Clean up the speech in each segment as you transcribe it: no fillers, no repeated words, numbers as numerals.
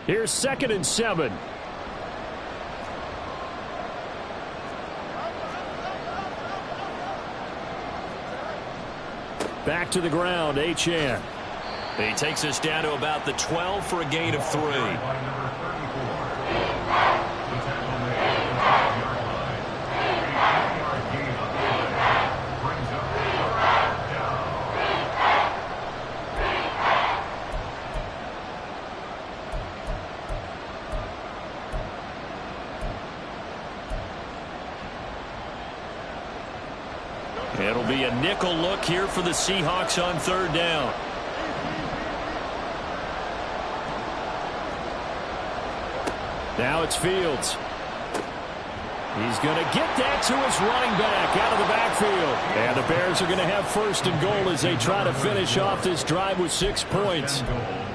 Here's 2nd and 7. Back to the ground, Achane. He takes us down to about the 12 for a gain of 3. It'll be a nickel look here for the Seahawks on 3rd down. Now it's Fields. He's going to get that to his running back out of the backfield. And the Bears are going to have 1st and goal as they try to finish off this drive with 6 points.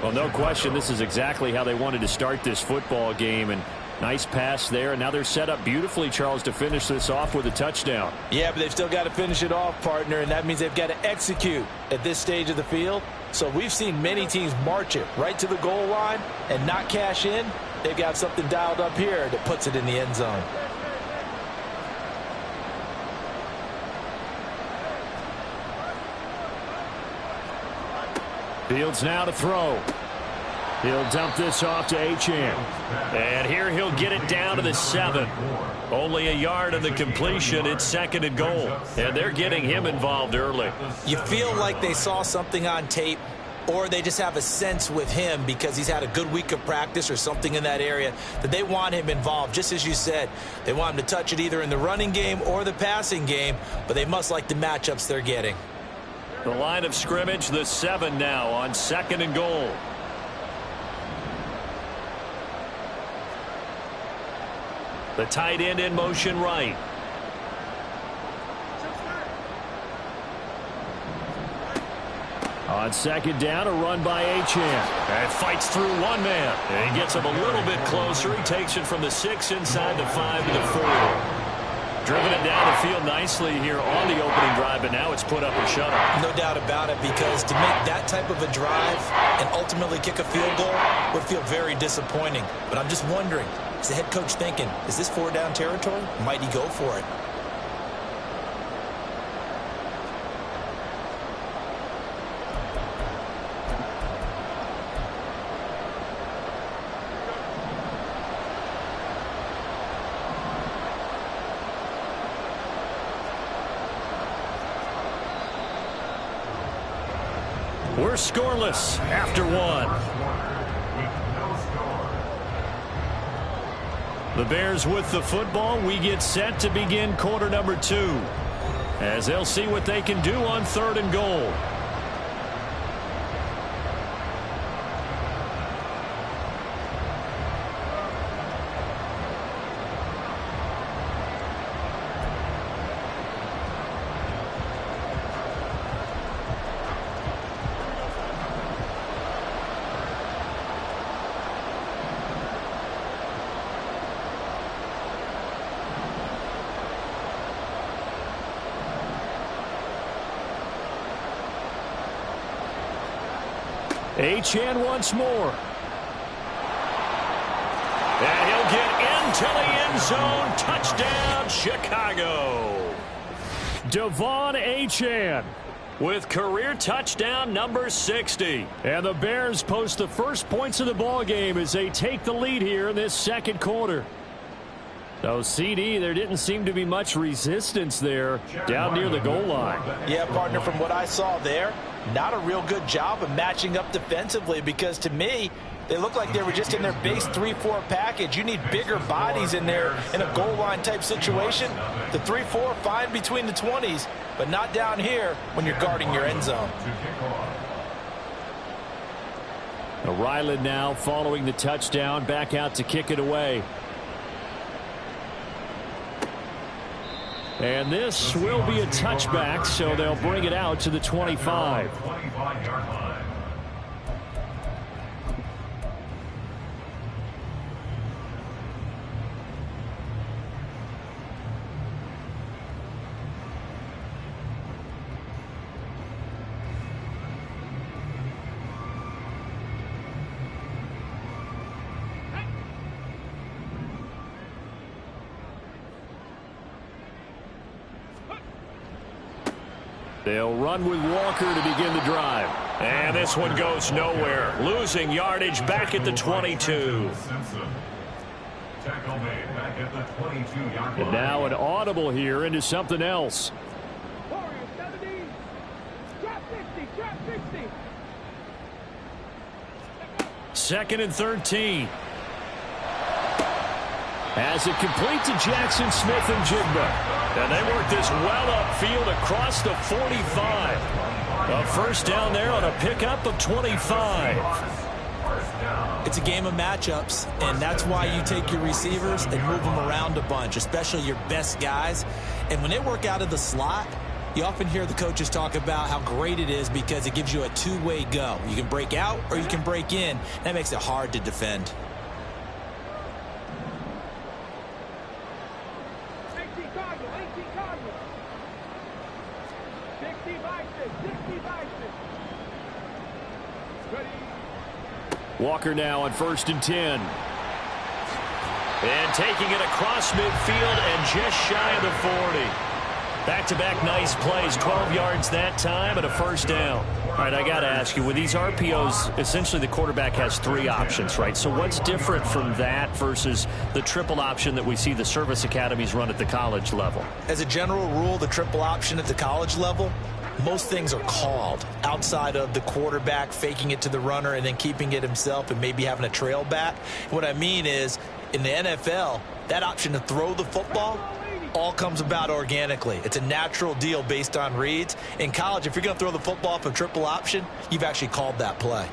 Well, no question, this is exactly how they wanted to start this football game. And nice pass there, and now they're set up beautifully, Charles, to finish this off with a touchdown. Yeah, but they've still got to finish it off, partner, and that means they've got to execute at this stage of the field. So we've seen many teams march it right to the goal line and not cash in. They've got something dialed up here that puts it in the end zone. Fields now to throw. He'll dump this off to Achane. And here he'll get it down to the 7. Only a yard of the completion. It's 2nd and goal. And they're getting him involved early. You feel like they saw something on tape, or they just have a sense with him because he's had a good week of practice or something in that area that they want him involved. Just as you said, they want him to touch it either in the running game or the passing game, but they must like the matchups they're getting. The line of scrimmage, the 7 now on 2nd and goal. The tight end in motion right. On 2nd down, a run by Achane. And fights through one man. And he gets him a little bit closer. He takes it from the 6 inside the 5 to the 4. Driven it down the field nicely here on the opening drive, but now it's put up or shut up. No doubt about it, because to make that type of a drive and ultimately kick a field goal would feel very disappointing. But I'm just wondering, is the head coach thinking, is this 4-down territory? Might he go for it? We're scoreless after 1. The Bears with the football. We get set to begin quarter number 2, as they'll see what they can do on 3rd and goal. Achane once more. And he'll get into the end zone. Touchdown, Chicago. Devon Achane with career touchdown number 60. And the Bears post the first points of the ball game as they take the lead here in this 2nd quarter. So, CD, there didn't seem to be much resistance there down near the goal line. Yeah, partner, from what I saw there, not a real good job of matching up defensively, because to me, they look like they were just in their base 3-4 package. You need bigger bodies in there in a goal line type situation. The 3-4, fine between the 20s, but not down here when you're guarding your end zone. Ryland now following the touchdown, back out to kick it away. And this will be a touchback, so they'll bring it out to the 25. They'll run with Walker to begin the drive. And this one goes nowhere. Losing yardage back at the 22. And now an audible here into something else. Second and 13. As it complete to Jackson Smith and Jigba. And they work this well upfield across the 45. A first down there on a pickup of 25. It's a game of matchups, and that's why you take your receivers and move them around a bunch, especially your best guys. And when they work out of the slot, you often hear the coaches talk about how great it is because it gives you a two-way go. You can break out or you can break in. That makes it hard to defend. Walker now on 1st and 10. And taking it across midfield and just shy of the 40. Back-to-back nice plays, 12 yards that time and a first down. All right, I got to ask you, with these RPOs, essentially the quarterback has 3 options, right? So what's different from that versus the triple option that we see the service academies run at the college level? As a general rule, the triple option at the college level, most things are called outside of the quarterback faking it to the runner and then keeping it himself and maybe having a trail back. What I mean is, in the NFL, that option to throw the football all comes about organically. It's a natural deal based on reads. In college, if you're going to throw the football up a triple option, you've actually called that play.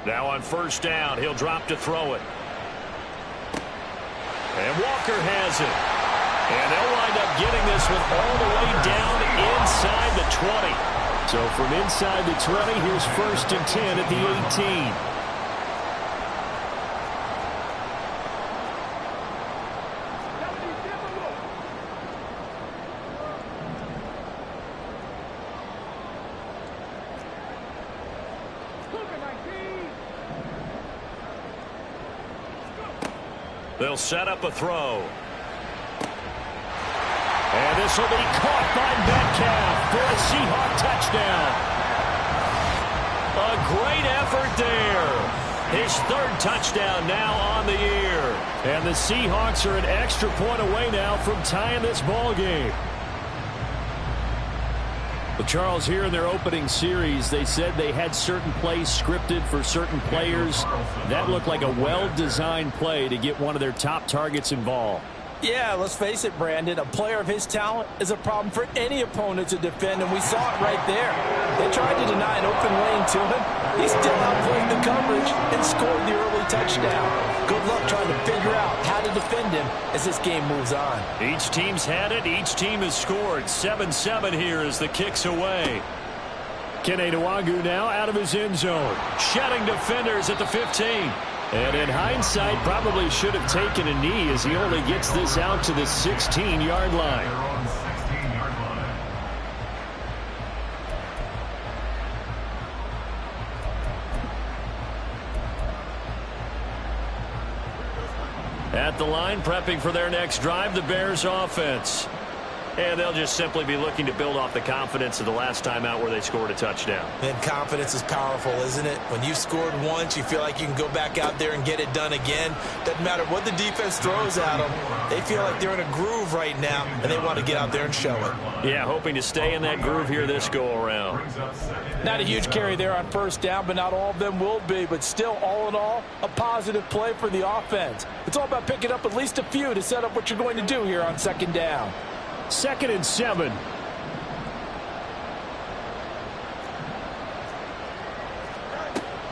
Now on first down, he'll drop to throw it. And Walker has it. And they'll wind up getting this one all the way down inside the 20. So from inside the 20, here's 1st and 10 at the 18. They'll set up a throw. And this will be caught by Metcalf for a Seahawk touchdown. A great effort there. His 3rd touchdown now on the year. And the Seahawks are an extra point away now from tying this ball game. Well, Charles, here in their opening series, they said they had certain plays scripted for certain players. That looked like a well-designed play to get one of their top targets involved. Yeah, let's face it, Brandon. A player of his talent is a problem for any opponent to defend, and we saw it right there. They tried to deny an open lane to him. He still outplayed the coverage and scored the early touchdown. Good luck trying to figure out how to defend him as this game moves on. Each team's had it. Each team has scored. 7-7 here as the kick's away. Kene Nwangu now out of his end zone. Shedding defenders at the 15. And in hindsight, probably should have taken a knee as he only gets this out to the 16-yard line. At the line, prepping for their next drive, the Bears offense. And they'll just simply be looking to build off the confidence of the last time out where they scored a touchdown. And confidence is powerful, isn't it? When you've scored once, you feel like you can go back out there and get it done again. Doesn't matter what the defense throws at them. They feel like they're in a groove right now, and they want to get out there and show it. Yeah, hoping to stay in that groove here this go-around. Not a huge carry there on first down, but not all of them will be. But still, all in all, a positive play for the offense. It's all about picking up at least a few to set up what you're going to do here on 2nd down. 2nd and 7.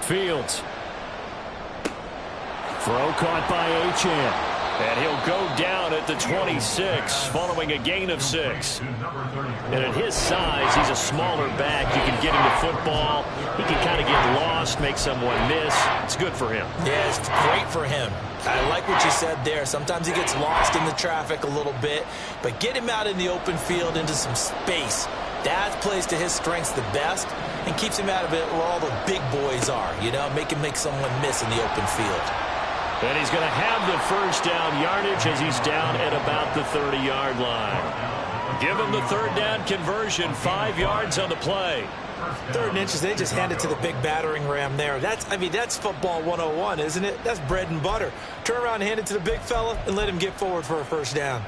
Fields. Throw caught by Achane. And he'll go down at the 26 following a gain of 6. And at his size, he's a smaller back. You can get him to football. He can kind of get lost, make someone miss. It's good for him. Yeah, it's great for him. I like what you said there. Sometimes he gets lost in the traffic a little bit, but get him out in the open field into some space. That plays to his strengths the best and keeps him out of it where all the big boys are, you know, make someone miss in the open field. And he's going to have the first down yardage as he's down at about the 30-yard line. Give them the third down conversion, 5 yards on the play. 3rd and inches, they just hand it to the big battering ram there. That's football 101, isn't it? That's bread and butter. Turn around and hand it to the big fella and let him get forward for a first down.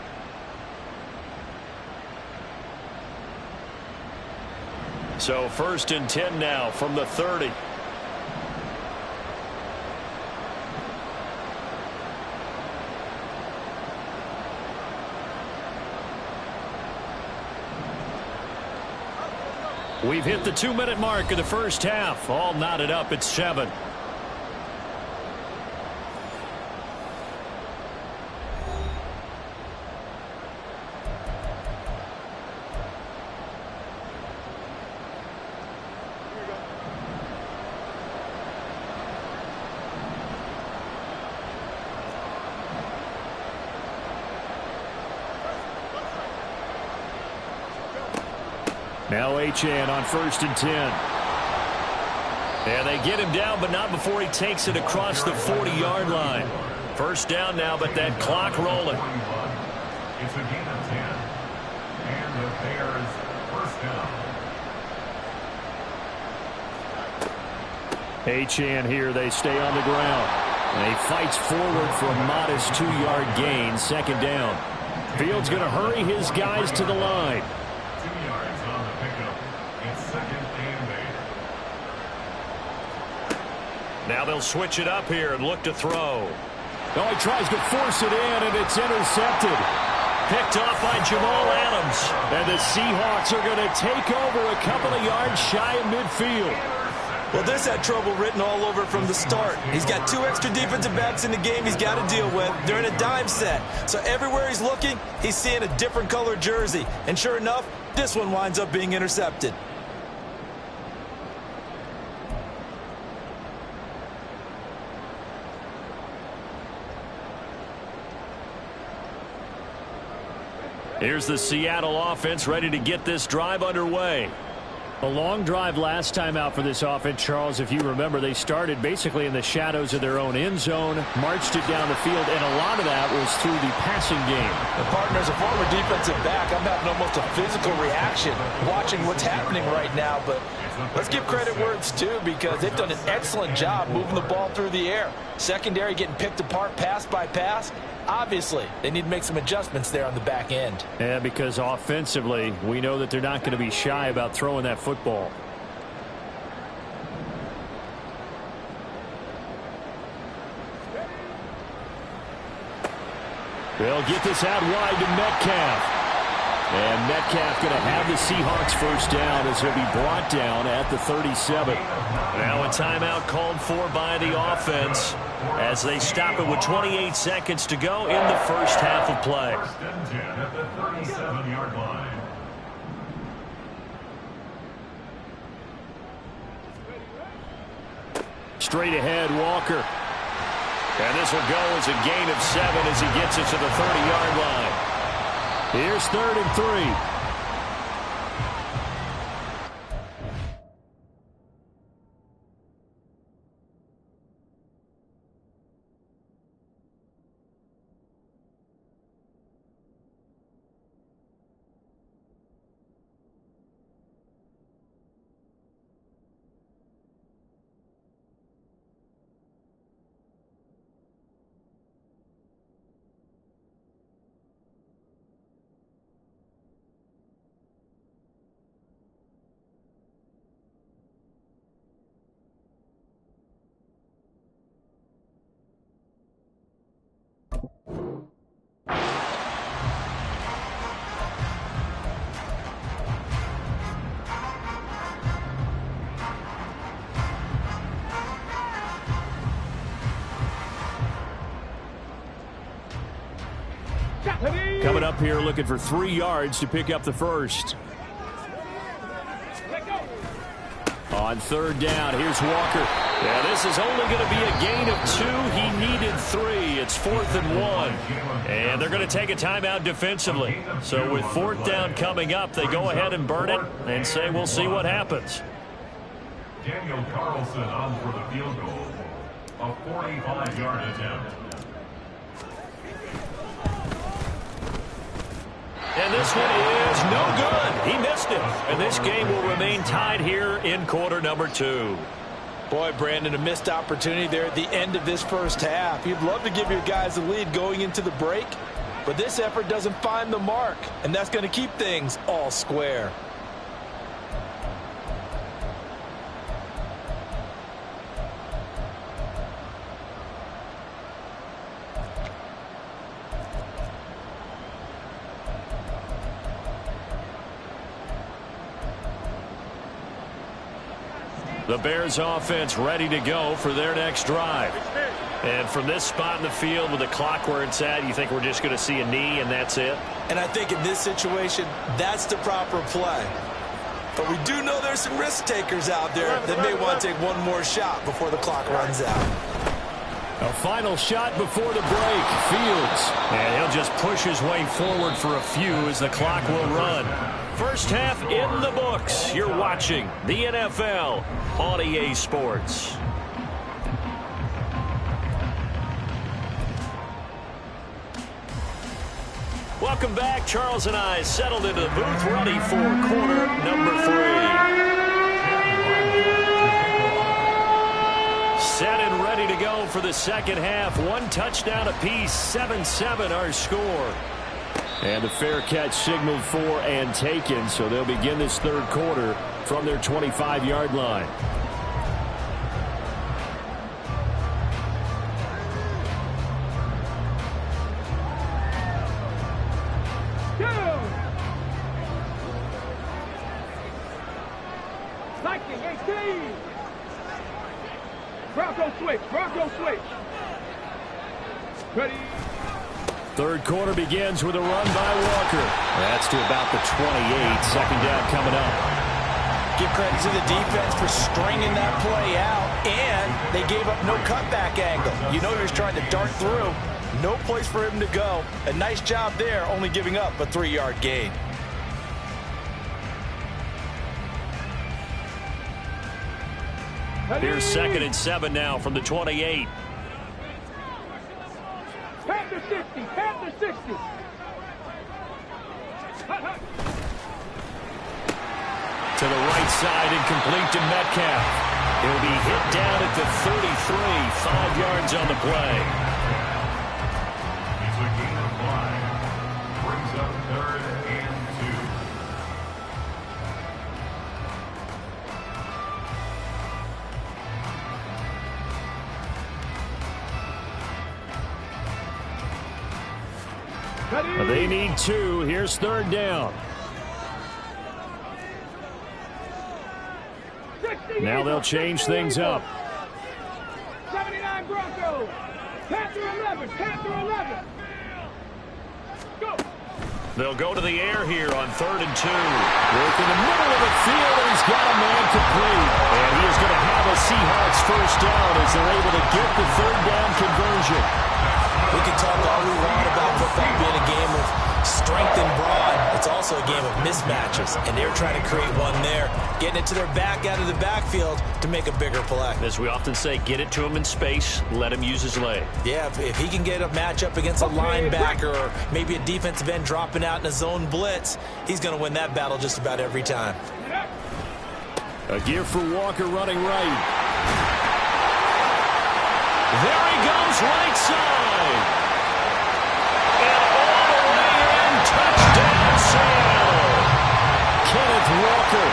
So 1st and 10 now from the 30. We've hit the 2-minute mark of the first half. All knotted up at 7. Now Achane on 1st and 10. And they get him down, but not before he takes it across the 40-yard line. First down now, but that clock rolling. It's a gain of 10. And the Bears first down. Achane here. They stay on the ground. And he fights forward for a modest 2-yard gain. 2nd down. Fields going to hurry his guys to the line. 2 yards on the pickup. It's 2nd and 8. Now they'll switch it up here and look to throw. Oh, he tries to force it in, and it's intercepted. Picked off by Jamal Adams. And the Seahawks are going to take over a couple of yards shy of midfield. Well, this had trouble written all over it from the start. He's got 2 extra defensive backs in the game he's got to deal with. They're in a dime set. So everywhere he's looking, he's seeing a different color jersey. And sure enough, this one winds up being intercepted. Here's the Seattle offense ready to get this drive underway. A long drive last time out for this offense, Charles. If you remember, they started basically in the shadows of their own end zone, marched it down the field, and a lot of that was through the passing game. The partner, as a former defensive back, I'm having almost a physical reaction watching what's happening right now. But let's give credit where it's due, because they've done an excellent job moving the ball through the air. Secondary getting picked apart pass by pass. Obviously, they need to make some adjustments there on the back end. Yeah, because offensively, we know that they're not going to be shy about throwing that football. They'll get this out wide to Metcalf. And Metcalf going to have the Seahawks first down as he'll be brought down at the 37. Now a timeout called for by the offense as they stop it with 28 seconds to go in the first half of play. 1st and 10 at the 37-yard line. Straight ahead, Walker. And this will go as a gain of 7 as he gets it to the 30-yard line. Here's 3rd and 3. Coming up here looking for 3 yards to pick up the first. On 3rd down, here's Walker. Yeah, this is only going to be a gain of 2. He needed 3. It's 4th and 1. And they're going to take a timeout defensively. So with 4th down coming up, they go ahead and burn it and say we'll see what happens. Daniel Carlson on for the field goal. A 45-yard attempt. And this one is no good. He missed it. And this game will remain tied here in quarter number 2. Boy, Brandon, a missed opportunity there at the end of this first half. You'd love to give your guys a lead going into the break, but this effort doesn't find the mark, and that's going to keep things all square. The Bears offense ready to go for their next drive. And from this spot in the field with the clock where it's at, you think we're just going to see a knee and that's it? And I think in this situation, that's the proper play. But we do know there's some risk takers out there that may want to take one more shot before the clock runs out. A final shot before the break. Fields. And he'll just push his way forward for a few as the clock will run. First half in the books. You're watching the NFL on EA Sports. Welcome back. Charles and I settled into the booth ready for quarter number 3. Set and ready to go for the second half. One touchdown apiece, 7-7 our score. And the fair catch signaled for and taken, so they'll begin this third quarter from their 25-yard line. Bronco switch. Ready. Third quarter begins with a run by Walker. That's to about the 28. Second down coming up. Give credit to the defense for stringing that play out, and they gave up no cutback angle. You know he was trying to dart through. No place for him to go. A nice job there, only giving up a 3-yard gain. Here's 2nd and 7 now from the 28. Panther 60, Panther 60. To the right side and complete to Metcalf. He'll be hit down at the 33, 5 yards on the play. It's a gain of 5. Brings up 3rd and 2. They need 2. Here's 3rd down. Now they'll change things up. 79 Broncos. Panther 11. Panther 11. Go. They'll go to the air here on 3rd and 2. Work in the middle of the field, and he's got a man complete. And he is going to have a Seahawks first down as they're able to get the 3rd down conversion. We can talk all we want about football being a game of strength and brawn. It's also a game of mismatches, and they're trying to create one there, getting it to their back out of the backfield to make a bigger play. As we often say, get it to him in space, let him use his leg. Yeah, if he can get a matchup against a linebacker or maybe a defensive end dropping out in a zone blitz, he's going to win that battle just about every time. A give for Walker running right. There he goes, right side. And all the way in, touchdown, Seattle. Kenneth Walker,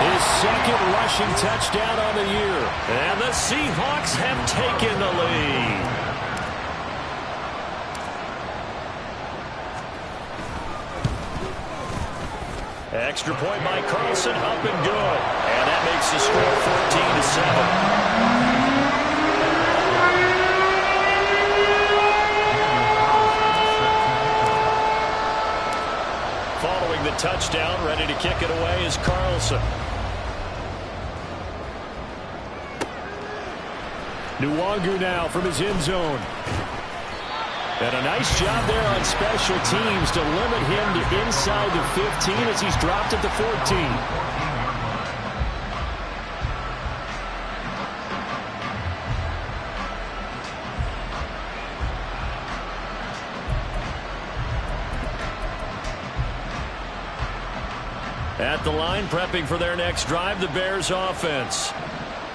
his 2nd rushing touchdown on the year. And the Seahawks have taken the lead. Extra point by Carlson, up and good. And that makes the score 14-7. Following the touchdown, ready to kick it away is Carlson. Nwangu now from his end zone. And a nice job there on special teams to limit him to inside the 15 as he's dropped at the 14. At the line, prepping for their next drive, the Bears offense.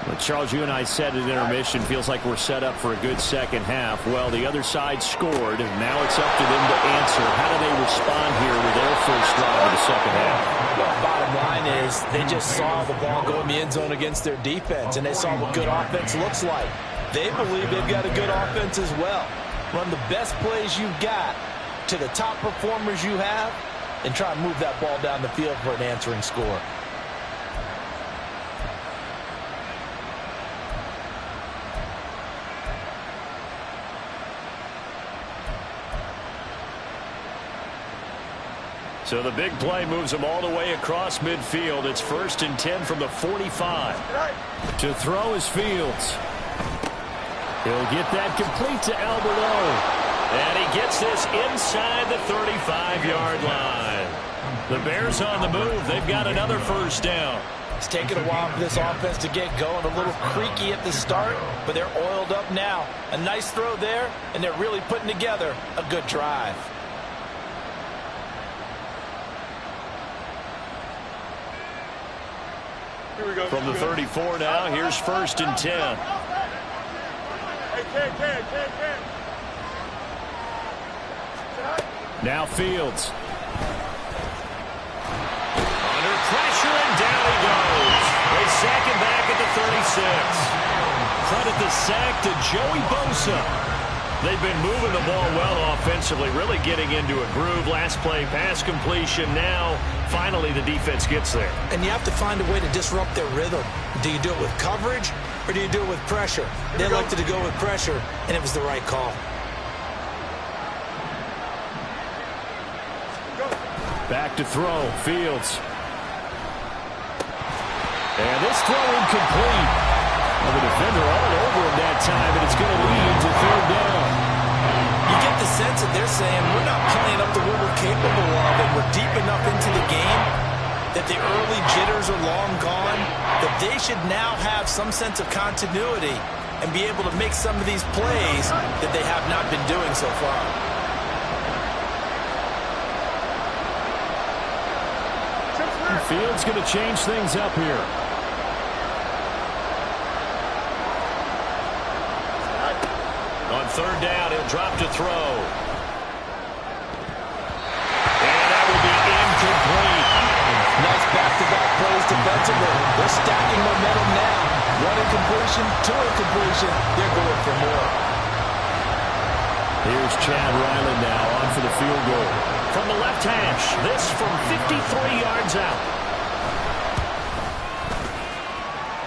Well, Charles, you and I said at intermission, feels like we're set up for a good second half. Well, the other side scored, and now it's up to them to answer. How do they respond here with their first drive of the second half? Well, bottom line is they just saw the ball go in the end zone against their defense, and they saw what good offense looks like. They believe they've got a good offense as well. Run the best plays you've got to the top performers you have, and try and move that ball down the field for an answering score. So the big play moves them all the way across midfield. It's 1st and 10 from the 45. To throw is Fields. He'll get that complete to Alberto. And he gets this inside the 35-yard line. The Bears on the move. They've got another first down. It's taken a while for this offense to get going. A little creaky at the start, but they're oiled up now. A nice throw there, and they're really putting together a good drive. From the 34 now, here's 1st and 10. Now Fields. Under pressure, and down he goes. They sack him back at the 36. Credit the sack to Joey Bosa. They've been moving the ball well offensively, really getting into a groove. Last play, pass completion. Now, finally, the defense gets there. And you have to find a way to disrupt their rhythm. Do you do it with coverage, or do you do it with pressure? They elected to go with pressure, and it was the right call. Back to throw. Fields. And this throw incomplete. Well, the defender all over him that time, and it's going to lead to 3rd down. You get the sense that they're saying we're not playing up to what we're capable of, and we're deep enough into the game that the early jitters are long gone, that they should now have some sense of continuity and be able to make some of these plays that they have not been doing so far. Fields going to change things up here. On 3rd down, he'll drop to throw. And that will be incomplete. Nice back-to-back plays defensively. They're stacking momentum now. 1 incompletion, 2 incompletion. They're going for more. Here's Chad Ryland now on for the field goal. From the left hash, this from 53 yards out.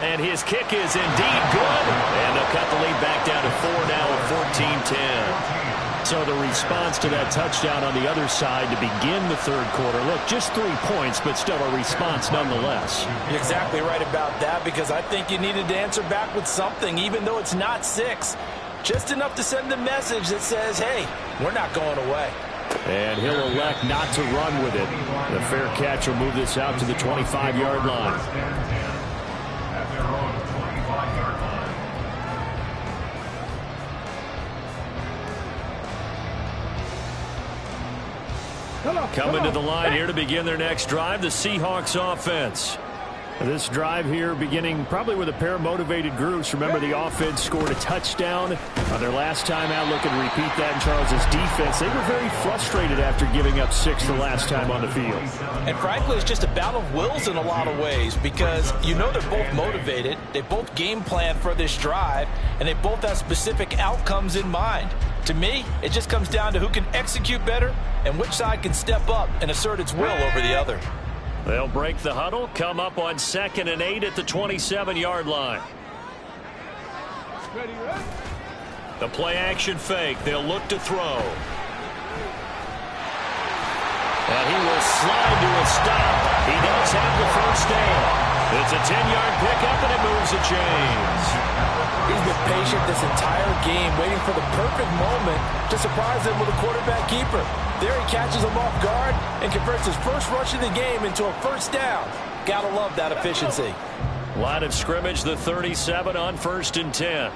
And his kick is indeed good. And they'll cut the lead back down to 4 now at 14-10. So the response to that touchdown on the other side to begin the 3rd quarter. Look, just 3 points, but still a response nonetheless. You're exactly right about that, because I think you needed to answer back with something, even though it's not 6. Just enough to send a message that says, hey, we're not going away. And he'll elect not to run with it. The fair catch will move this out to the 25-yard line. Coming to the line here to begin their next drive, the Seahawks offense. This drive here beginning probably with a pair of motivated groups. Remember, the offense scored a touchdown on their last time out. Looking to repeat that in Charles's defense. They were very frustrated after giving up 6 the last time on the field. And frankly, it's just a battle of wills in a lot of ways, because you know they're both motivated. They both game plan for this drive, and they both have specific outcomes in mind. To me, it just comes down to who can execute better and which side can step up and assert its will over the other. They'll break the huddle, come up on 2nd and 8 at the 27-yard line. The play action fake. They'll look to throw. And he will slide to a stop. He does have the first down. It's a 10-yard pickup, and it moves the chains. He's been patient this entire game, waiting for the perfect moment to surprise them with a quarterback keeper. There he catches him off guard and converts his first rush of the game into a first down. Gotta love that efficiency. Line of scrimmage, the 37 on 1st and 10.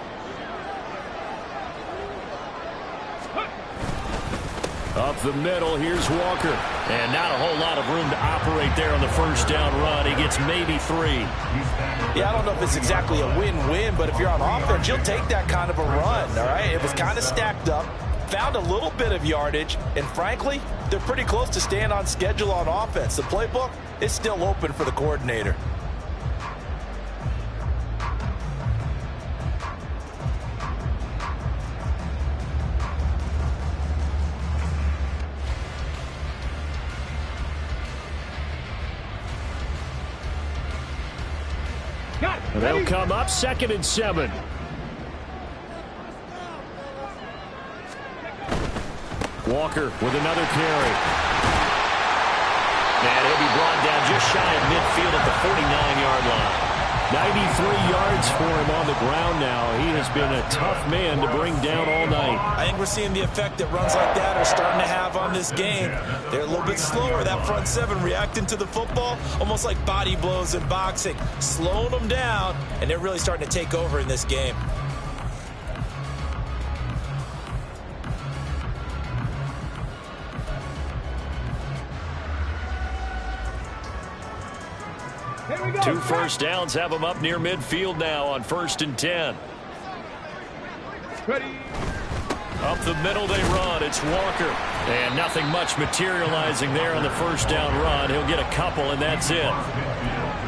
Up the middle, here's Walker. And not a whole lot of room to operate there on the first down run. He gets maybe 3. Yeah, I don't know if it's exactly a win-win, but if you're on offense, you'll take that kind of a run, all right? It was kind of stacked up, found a little bit of yardage, and frankly, they're pretty close to staying on schedule on offense. The playbook is still open for the coordinator. They'll come up 2nd and 7. Walker with another carry. And he'll be brought down just shy of midfield at the 49-yard line. 93 yards for him on the ground now. He has been a tough man to bring down all night. I think we're seeing the effect that runs like that are starting to have on this game. They're a little bit slower, that front seven, reacting to the football, almost like body blows in boxing, slowing them down, and they're really starting to take over in this game. Two first downs have them up near midfield now on 1st and 10. Ready. Up the middle they run. It's Walker. And nothing much materializing there on the first down run. He'll get a couple, and that's it.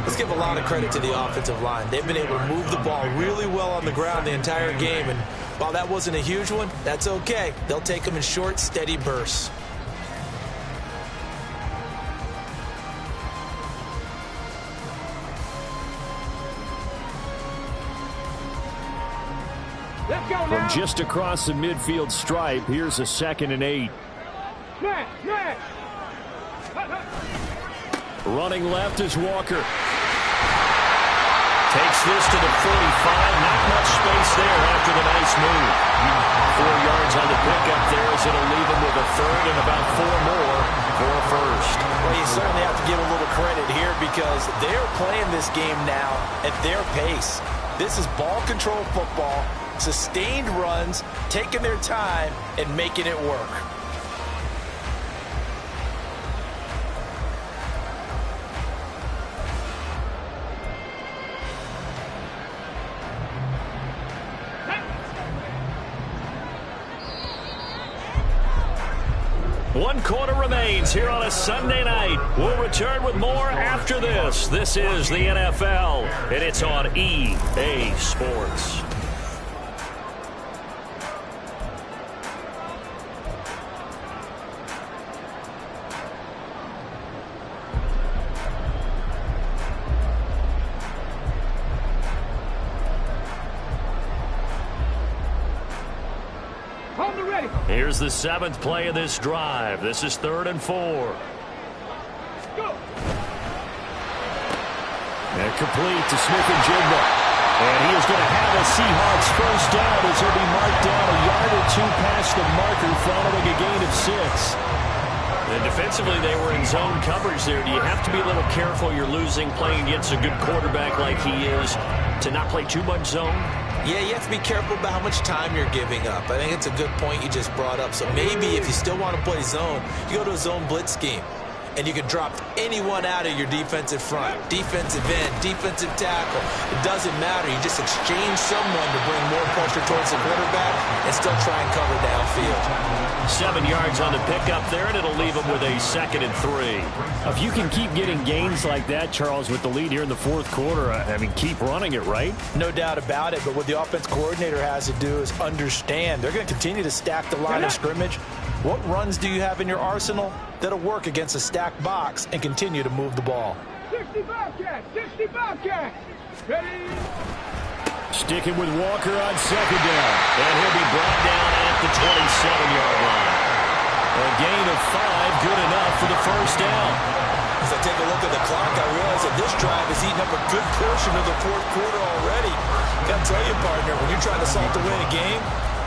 Let's give a lot of credit to the offensive line. They've been able to move the ball really well on the ground the entire game. And while that wasn't a huge one, that's okay. They'll take them in short, steady bursts. From just across the midfield stripe, here's a 2nd and 8. Smash, smash. Running left is Walker. Takes this to the 45. Not much space there after the nice move. 4 yards on the pickup there as it'll leave him with a 3rd and about 4 more for a 1st. Well, you certainly have to give a little credit here because they're playing this game now at their pace. This is ball control football, sustained runs, taking their time, and making it work. One quarter remains here on a Sunday night. We'll return with more after this. This is the NFL, and it's on EA Sports. Here's the 7th play of this drive. This is 3rd and 4. Go. And complete to Smith-Njigba. And he is going to have a Seahawks first down as he'll be marked down a yard or 2 past the marker following a gain of 6. And defensively, they were in zone coverage there. Do you have to be a little careful? You're losing playing against a good quarterback like he is to not play too much zone? Yeah, you have to be careful about how much time you're giving up. I think it's a good point you just brought up. So maybe if you still want to play zone, you go to a zone blitz scheme. And you can drop anyone out of your defensive front. Defensive end, defensive tackle. It doesn't matter. You just exchange someone to bring more pressure towards the quarterback and still try and cover downfield. 7 yards on the pickup there, and it'll leave them with a 2nd and 3. If you can keep getting gains like that, Charles, with the lead here in the 4th quarter, I mean, keep running it, right? No doubt about it, but what the offense coordinator has to do is understand. They're going to continue to stack the line of scrimmage. What runs do you have in your arsenal that'll work against a stacked box and continue to move the ball? 60 Bobcats, 60 Bobcats. Ready? Sticking with Walker on 2nd down. And he'll be brought down at the 27-yard line. A gain of 5, good enough for the first down. As I take a look at the clock, I realize that this drive has eaten up a good portion of the 4th quarter already. Got to tell you, partner, when you're trying to salt away a game,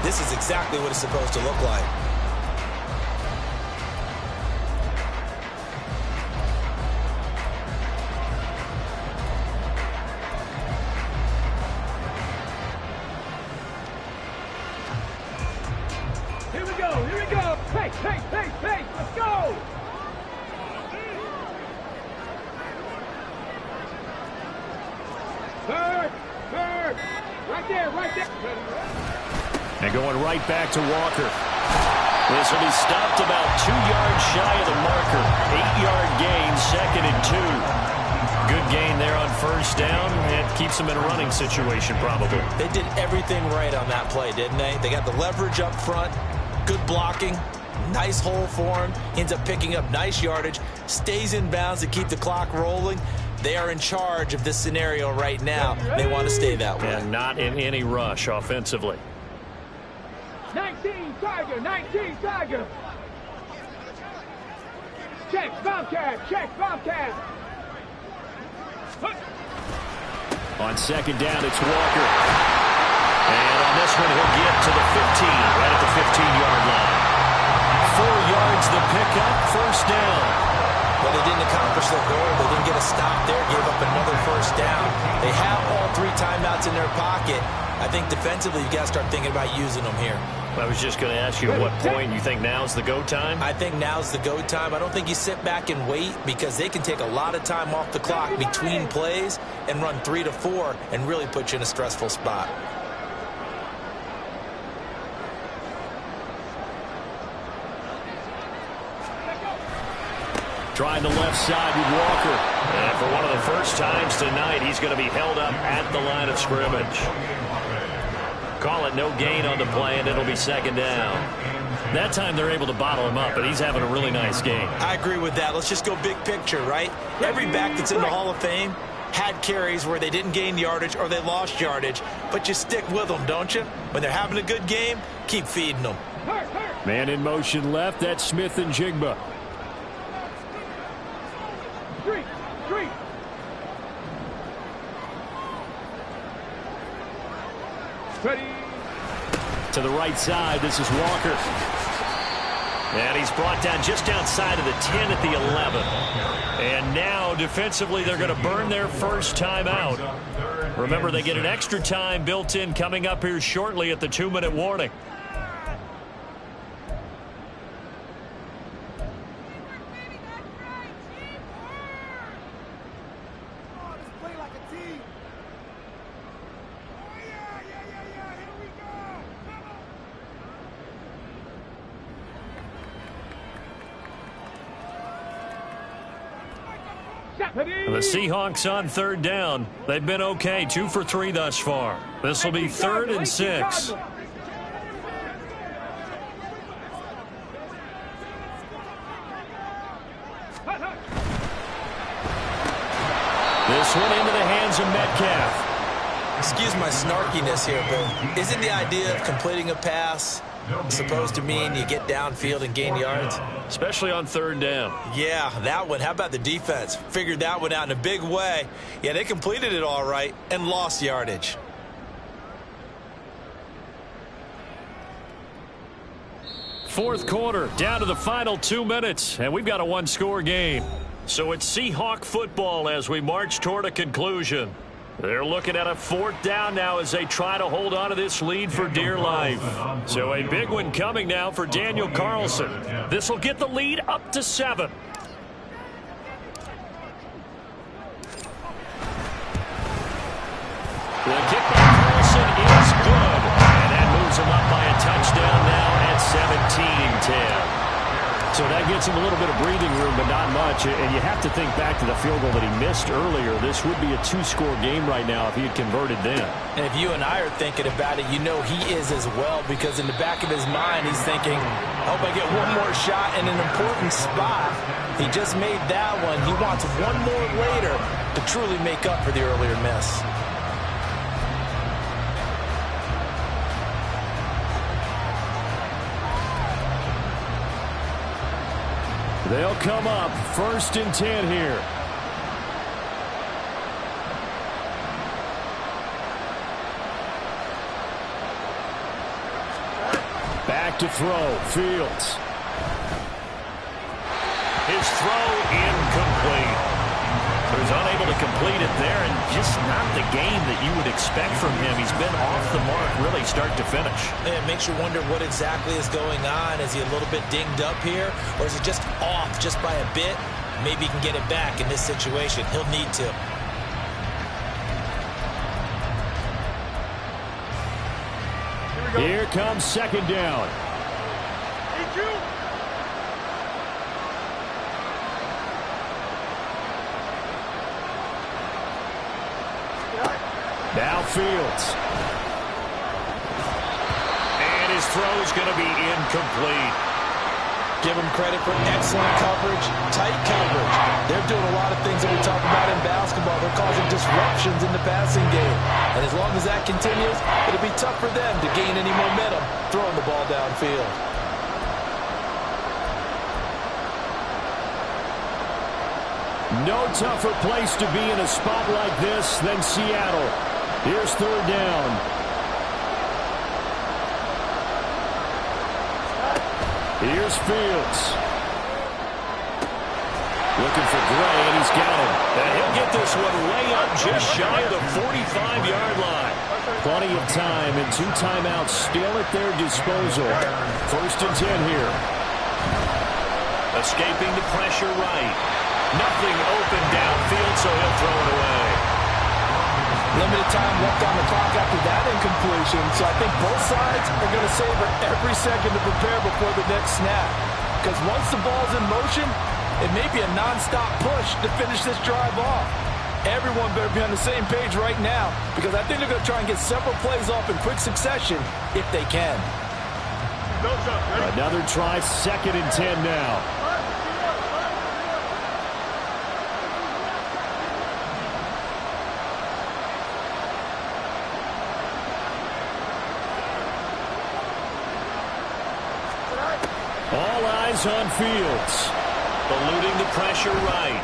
this is exactly what it's supposed to look like. Here we go, here we go. Hey, Hey, let's go! Third! Right there! And going right back to Walker. This will be stopped about 2 yards shy of the marker. 8-yard gain, 2nd and 2. Good gain there on first down. It keeps them in a running situation, probably. They did everything right on that play, didn't they? They got the leverage up front, good blocking, nice hole for him, ends up picking up nice yardage, stays in bounds to keep the clock rolling. They are in charge of this scenario right now. They want to stay that way. And not in any rush offensively. 19 Tiger! Check, Bobcat! On second down, it's Walker. And on this one, he'll get to the 15, right at the 15-yard line. 4 yards the pickup, first down. Well, they didn't accomplish their goal. They didn't get a stop there, gave up another first down. They have all 3 timeouts in their pocket. I think defensively, you've got to start thinking about using them here. I was just going to ask you at what point you think now's the go time? I think now's the go time. I don't think you sit back and wait because they can take a lot of time off the clock between plays and run 3 to 4 and really put you in a stressful spot. Trying the left side with Walker. And for one of the first times tonight, he's going to be held up at the line of scrimmage. Call it no gain on the play, and it'll be second down. That time they're able to bottle him up, but he's having a really nice game. I agree with that. Let's just go big picture, right? Every back that's in the Hall of Fame had carries where they didn't gain yardage or they lost yardage, but you stick with them, don't you? When they're having a good game, keep feeding them. Man in motion left, that's Smith and Jigba. Three. Ready. To the right side, this is Walker. And he's brought down just outside of the 10 at the 11. And now, defensively, they're going to burn their first time out. Remember, they get an extra time built in coming up here shortly at the 2-minute warning. And the Seahawks on third down. They've been okay, 2 for 3 thus far. This will be 3rd and 6. This one into the hands of Metcalf. Excuse my snarkiness here, but isn't the idea of completing a pass supposed to mean you get downfield and gain yards? Especially on third down. Yeah, that one. How about the defense? Figured that one out in a big way. Yeah, they completed it all right and lost yardage. Fourth quarter, down to the final 2 minutes, and we've got a 1-score game. So it's Seahawk football as we march toward a conclusion. They're looking at a 4th down now as they try to hold on to this lead for dear life. So a big one coming now for Daniel Carlson. This will get the lead up to 7. The kick by Carlson is good. And that moves him up by a touchdown now at 17-10. So that gets him a little bit of breathing room, but not much. And you have to think back to the field goal that he missed earlier. This would be a 2-score game right now if he had converted then. And if you and I are thinking about it, you know he is as well, because in the back of his mind, he's thinking, I hope I get one more shot in an important spot. He just made that one. He wants one more later to truly make up for the earlier miss. They'll come up 1st and 10 here. Back to throw, Fields. His throw incomplete. There's was unable to complete it there, and just not the game that you would expect from him. He's been off the mark really start to finish. It makes you wonder what exactly is going on. Is he a little bit dinged up here, or is it just off just by a bit? Maybe he can get it back in this situation. He'll need to. Here comes second down. Now Fields. And his throw is going to be incomplete. Give them credit for excellent coverage, tight coverage. They're doing a lot of things that we talk about in basketball. They're causing disruptions in the passing game. And as long as that continues, it'll be tough for them to gain any momentum throwing the ball downfield. No tougher place to be in a spot like this than Seattle. Here's third down. Here's Fields. Looking for Gray, and he's got him. And he'll get this one way up just shy of the 45-yard line. Plenty of time and 2 timeouts still at their disposal. First and 10 here. Escaping the pressure right. Nothing open downfield, so he'll throw it away. Limited time left on the clock after that incompletion, so I think both sides are going to savor every second to prepare before the next snap. Because once the ball's in motion, it may be a non-stop push to finish this drive off. Everyone better be on the same page right now, because I think they're going to try and get several plays off in quick succession if they can. Another try, second and 10 now. All eyes on Fields. Eluding the pressure right.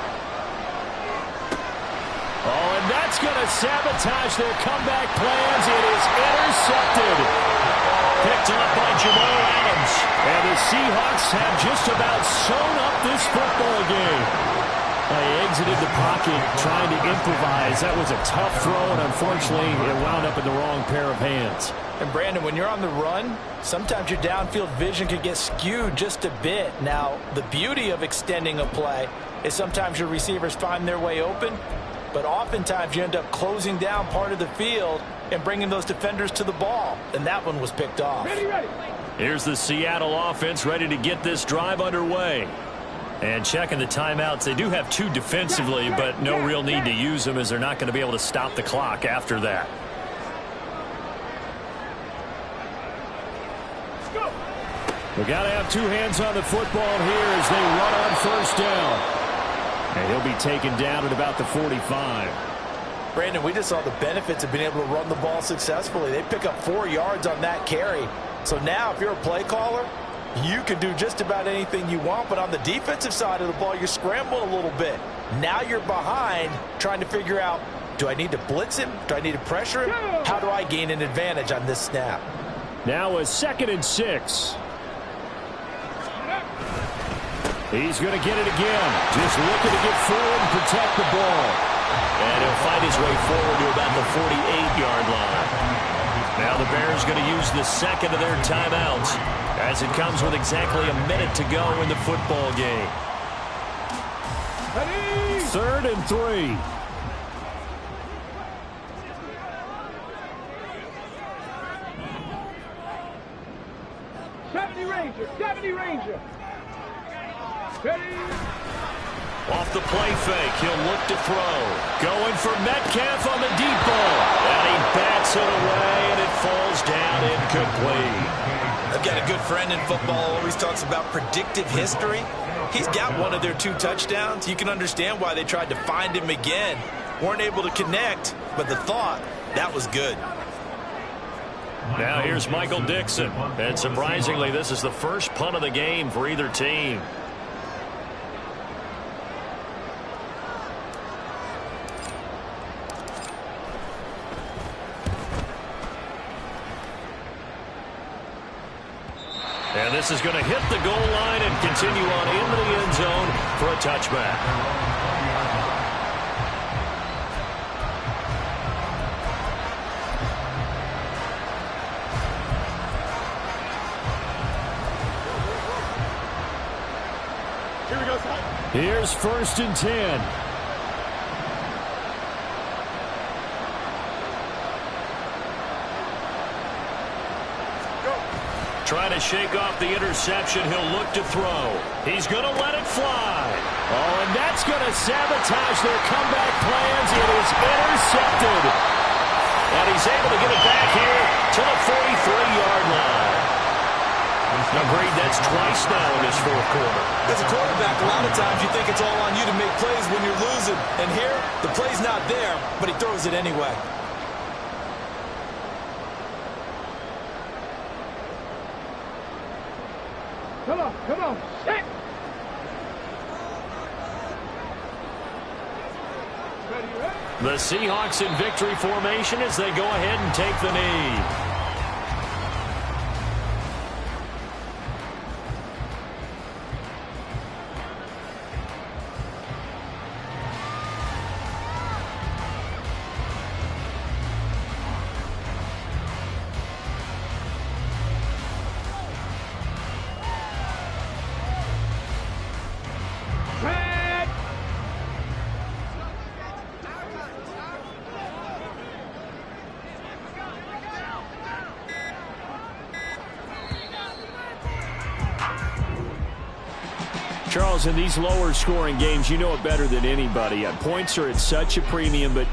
Oh, and that's going to sabotage their comeback plans. It is intercepted. Picked up by Jamal Adams. And the Seahawks have just about sewn up this football game. They exited the pocket trying to improvise. That was a tough throw, and unfortunately, it wound up in the wrong pair of hands. And Brandon, when you're on the run, sometimes your downfield vision can get skewed just a bit. Now, the beauty of extending a play is sometimes your receivers find their way open, but oftentimes you end up closing down part of the field and bringing those defenders to the ball. And that one was picked off. Ready. Here's the Seattle offense ready to get this drive underway. And checking the timeouts, they do have 2 defensively, but no real need to use them as they're not going to be able to stop the clock after that. We got to have 2 hands on the football here as they run on first down. And he'll be taken down at about the 45. Brandon, we just saw the benefits of being able to run the ball successfully. They pick up 4 yards on that carry. So now if you're a play caller, you can do just about anything you want, but on the defensive side of the ball, you scramble a little bit. Now you're behind trying to figure out, do I need to blitz him? Do I need to pressure him? How do I gain an advantage on this snap? Now a 2nd and 6. He's going to get it again. Just looking to get forward and protect the ball. And he'll find his way forward to about the 48-yard line. Now the Bears going to use the second of their timeouts as it comes with exactly a minute to go in the football game. Ready. 3rd and 3. '70 Ranger. Ready. Off the play fake, he'll look to throw. Going for Metcalf on the deep ball. And he bats it away, and it falls down incomplete. I've got a good friend in football, always talks about predictive history. He's got one of their 2 touchdowns. You can understand why they tried to find him again. Weren't able to connect, but the thought, that was good. Now here's Michael Dixon. And surprisingly, this is the first punt of the game for either team. And this is going to hit the goal line and continue on into the end zone for a touchback. Here's 1st and 10. Trying to shake off the interception. He'll look to throw. He's going to let it fly. Oh, and that's going to sabotage their comeback plans. It is intercepted. And he's able to get it back here to the 43-yard line. Agreed, that's twice now in this 4th quarter. As a quarterback, a lot of times you think it's all on you to make plays when you're losing. And here, the play's not there, but he throws it anyway. Come on, set. The Seahawks in victory formation as they go ahead and take the knee. Charles, in these lower scoring games, you know it better than anybody. Points are at such a premium, but